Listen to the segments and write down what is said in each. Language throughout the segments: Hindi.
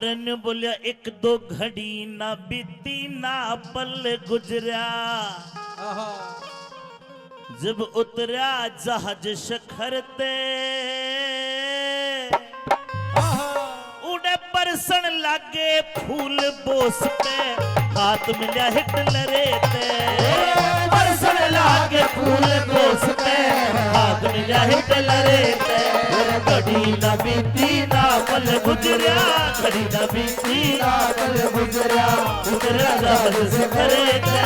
ने बोलिया एक दो घड़ी ना बीती ना पल गुजरा, जब उतरा जहाज शखरते उड़े परसन लागे फूल बोस पे, हाथ मिला हिटलर ते परसन लागे फूल बोस पे, हाथ मिला हिटलर ते। घड़ी ना बीती ना पल गुजरा, घड़ी ना बीती ना पल गुजरा, उतरा जहाज शखरते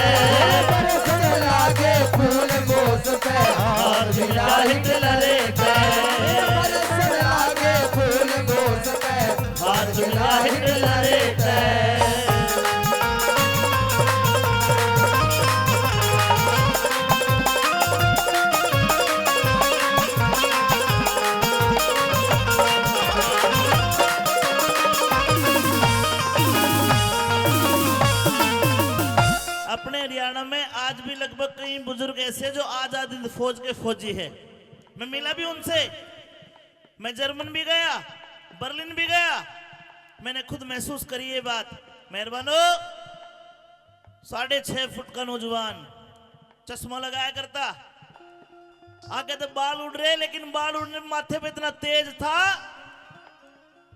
परसन लागे फूल बोस पे, हाथ मिला हिटलर ते परसन लागे फूल बोस पे, हाथ मिला हिटलर ते। अपने हरियाणा में आज भी लगभग कई बुजुर्ग ऐसे जो आजाद हिंद फौज के फौजी हैं। मैं मिला भी उनसे, मैं जर्मन भी गया, बर्लिन भी गया, मैंने खुद महसूस करी ये बात। मेहरबानो 6.5 फुट का नौजवान, चश्मा लगाया करता, आगे तो बाल उड़ रहे, लेकिन बाल उड़ने माथे पे इतना तेज था,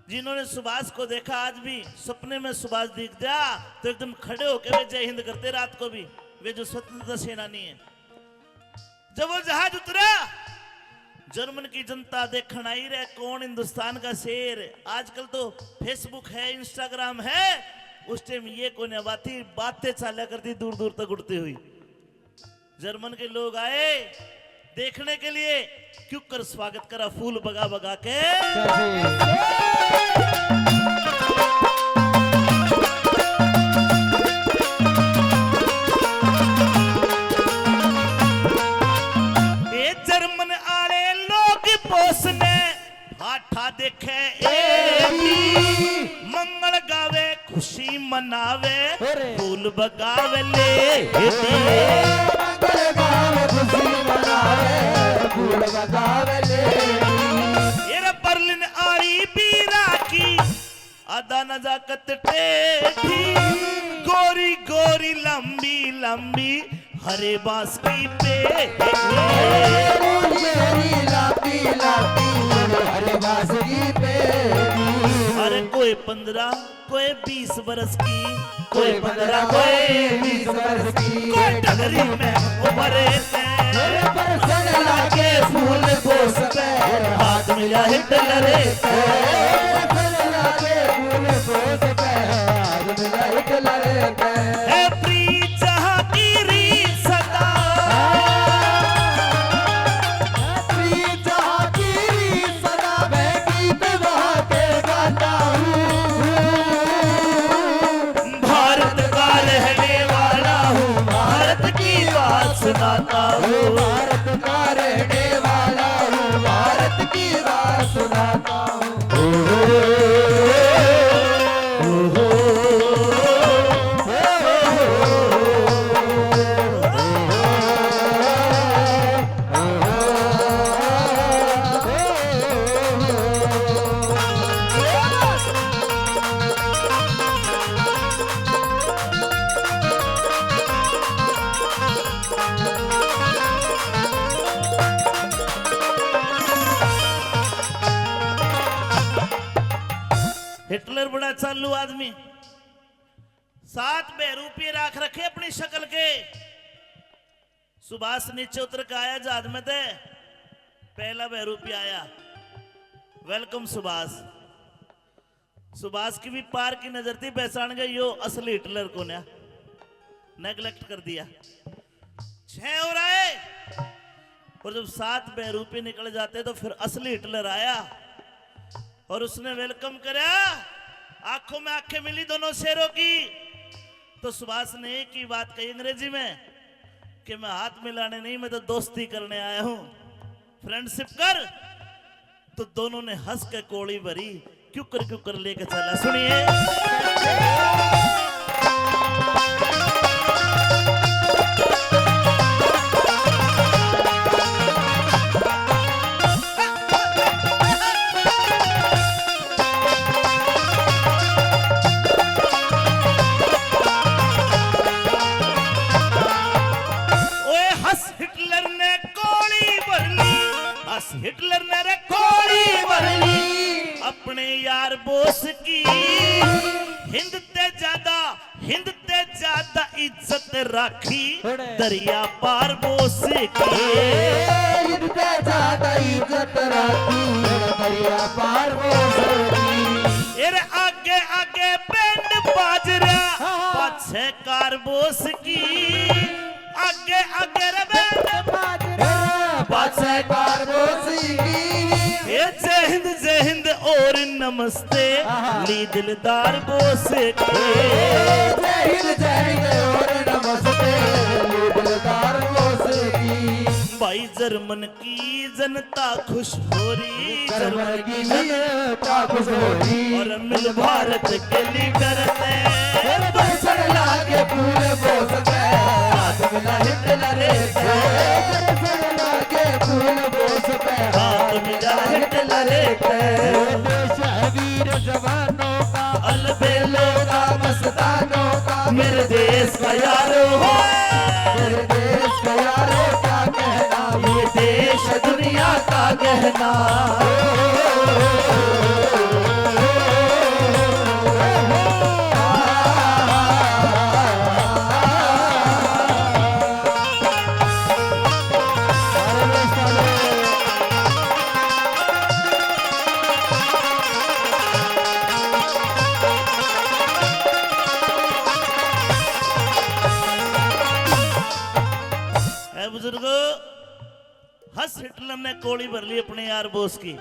जिन्होंने सुभाष को देखा आज भी सपने में सुभाष दिख जा तो एकदम खड़े होकर वे जय हिंद करते रात को भी, वे जो स्वतंत्रता सेनानी है। जब वो जहाज उतरा, जर्मन की जनता देखन आई रहे कौन हिंदुस्तान का शेर। आजकल तो फेसबुक है, इंस्टाग्राम है, उस टाइम ये कोने बाती बातें चाला करती दूर दूर तक उड़ती हुई। जर्मन के लोग आए देखने के लिए, क्यों कर स्वागत करा फूल बगा बगा के। ये जर्मन आले लोग पोसने भाठा देखे मंगल गावे खुशी मनावे फूल बगावे ले मंगल गावे खुशी मनावे फूल बगावे ले। ये बर्लिन आड़ी बीरा की आधा नजाकत टेढ़ी, गोरी गोरी लंबी लंबी हरे बांस की पेड़, मेरी लापी लापी हरे बांसुरी पे। अरे कोई 15 कोई 20 बरस की, कोई 15 कोई 20 बरस की, कोई डगरी में उभरे से परसन लागे फूल बोस पे, हाथ मिला हिटलर ते। परसन लागे फूल बोस पे, हाथ मिला हिटलर पे। ए प्री जहांगीरी सदा, प्रीत जहांगीरी सदा मैं गीत वहाँ के गाता हूँ। भारत का रहने वाला हूँ, भारत की बात सुनाता हूँ। भारत का रहने वाला हूँ, भारत की बात सुनाता हूँ। हिटलर बड़ा चालू आदमी, 7 बहरूपये राख रखे अपनी शक्ल के। सुभाष नीचे उतर के आया जहाज में थे, पहला बहरूपया आया, वेलकम सुभाष। सुभाष की भी पार की नजर थी, पहचान गए यो असली हिटलर को ना, नेग्लेक्ट कर दिया। 6 हो रहा है, और जब 7 बहरूपये निकल जाते तो फिर असली हिटलर आया और उसने वेलकम करा, आंखों में आंखें मिली दोनों शेरों की। तो सुभाष ने एक ही बात कही अंग्रेजी में कि मैं हाथ मिलाने नहीं, मैं तो दोस्ती करने आया हूं, फ्रेंडशिप कर। तो दोनों ने हंस के कोड़ी भरी, क्यों कर लेके चला। सुनिए हिंद ते ज्यादा इज्जत राखी दरिया पार बोस की। हिंद ते ज्यादा इज्जत राखी दरिया पार बोस की। एरे आगे आगे बैंड बाजरा पाछे कार बोस की। आगे आगे रे बैंड बाजरा पाछे कार बोस की। जय हिंद और नमस्ते ली दिलदार बोस के। जय हिंद और नमस्ते ली दिलदार बोस की। भाई जर्मन की जनता खुश हो रही, जर्मन की जनता खुश हो रही। और मिल भारत के लीडर ने बरसण लागे फूल बोसते हाथ मिला हिटलर के। बरसण लागे फूल बोसते हाथ मिला हिटलर के। देश है वीर जवानों का अलबेलों का मस्तानों का। मेरे देश का यारो हो, मेरे देश का यारों का कहना ये देश है दुनिया का गहना। बुजुर्गो हस हिटलर ने कोड़ी भर ली अपने यार बोस की।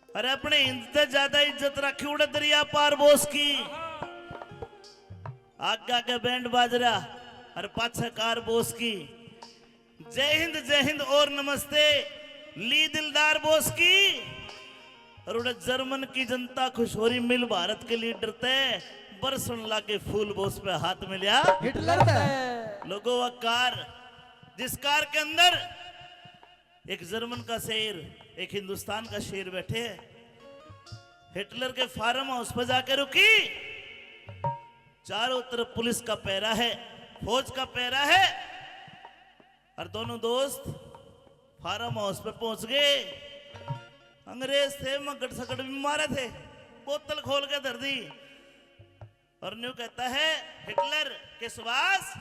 अरे अपने हिंद से ज्यादा इज्जत रखी उड़े दरिया पार बोस की। आगे आगे बैंड बाजरा और पाछे कार बोस की। जय हिंद और नमस्ते ली दिलदार बोस की। और उड़े जर्मन की जनता खुश हो रही, मिल भारत के लीडर थे बरसन लागे फूल बोस पे हाथ मिलिया हिटलर लोगों व कार। जिस कार के अंदर एक जर्मन का शेर एक हिंदुस्तान का शेर बैठे हैं। हिटलर के फार्म हाउस पर जाकर रुकी। चारों तरफ पुलिस का पहरा है, फौज का पहरा है। और दोनों दोस्त फार्म हाउस पे पहुंच गए। अंग्रेज थे, मगड़ सकड़ भी मारे थे, बोतल खोल के धर दी। और न्यू कहता है हिटलर के सुभाष,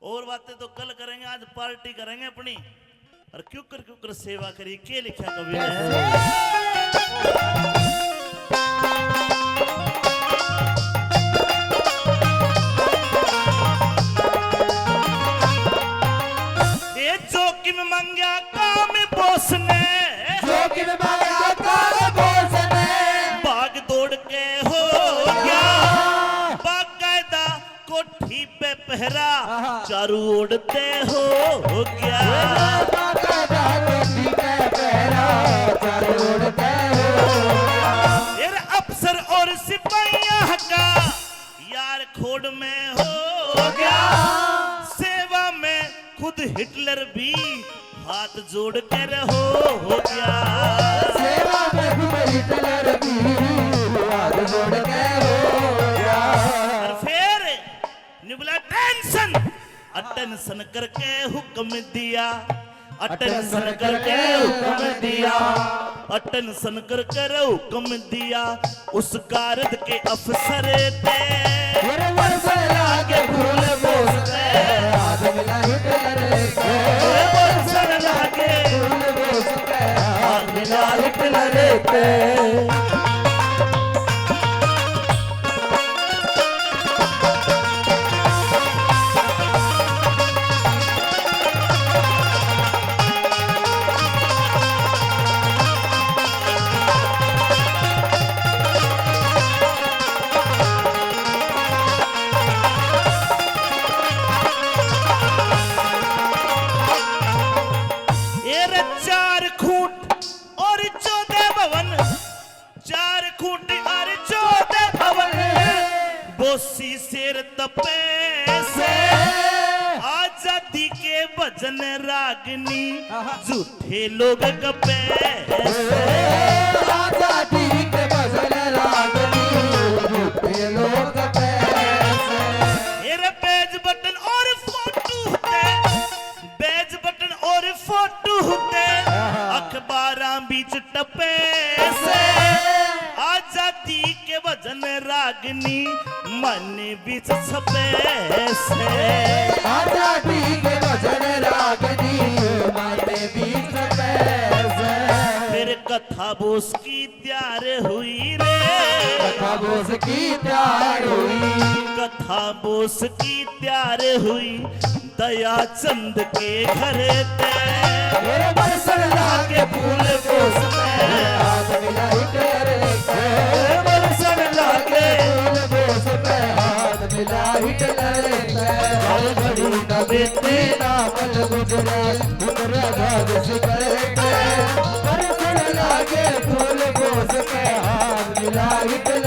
और बातें तो कल करेंगे, आज पार्टी करेंगे अपनी। और क्यों कर सेवा करी के लिखा कवि ने। ये जोखिम मंगा काम बोस ने, जोखिम मंगा काम बोस ने। भाग दौड़ के हो गया बाकायदा कोठी पे पहरा, चारू उड़ते हो गया। बाकायदा कोठी पे पहरा, चारू उड़ते हो। यार अफसर और सिपाहियां का यार खोड़ में हो गया। सेवा में खुद हिटलर भी हाथ जोड़ कर हो गया। सेवा में खुद हिटलर भी हाथ जोड़ के हो गया। और फिर निबला टेंशन अटेंशन करके हुक्म दिया, अटेंशन करके हुक्म दिया, अटेंशन करके हुक्म दिया। उस कारद के अफसर थे बरसण लागे फूल बोसते हाथ मिला हिटलर के। बरसन लागे फूल बोसते हाथ मिला हिटलर के। चार खूंट और 14 भवन, 4 खूंट और 14 भवन। बोसी शेर तपे से आजादी के भजन रागनी, झूठे लोग गपे से। आजादी के भजन रागनी, झूठे लोग गपे से। मेरे पेज बटन और फोटो होते, पेज बटन और फोटो होते, अखबारां बीच टपे से। आजादी भजन रागनी मन बीच छपे से आजादी के भजन रागनी माते बीच पैसे फिर कथा बोस की तैयार हुई रे कथा बोस की प्यार हुई कथा बोस की तैयार हुई दया चंद के घर पे मेरे बरसन लागे फूल बोस में हाथ मिलाई तेरे से बरसन लागे फूल बोस में हाथ मिलाई तेरे से हर घड़ी न बीती ना मन गुजरे उतरे घाट शिखर पे बरसन लागे फूल बोस में हाथ मिलाई तेरे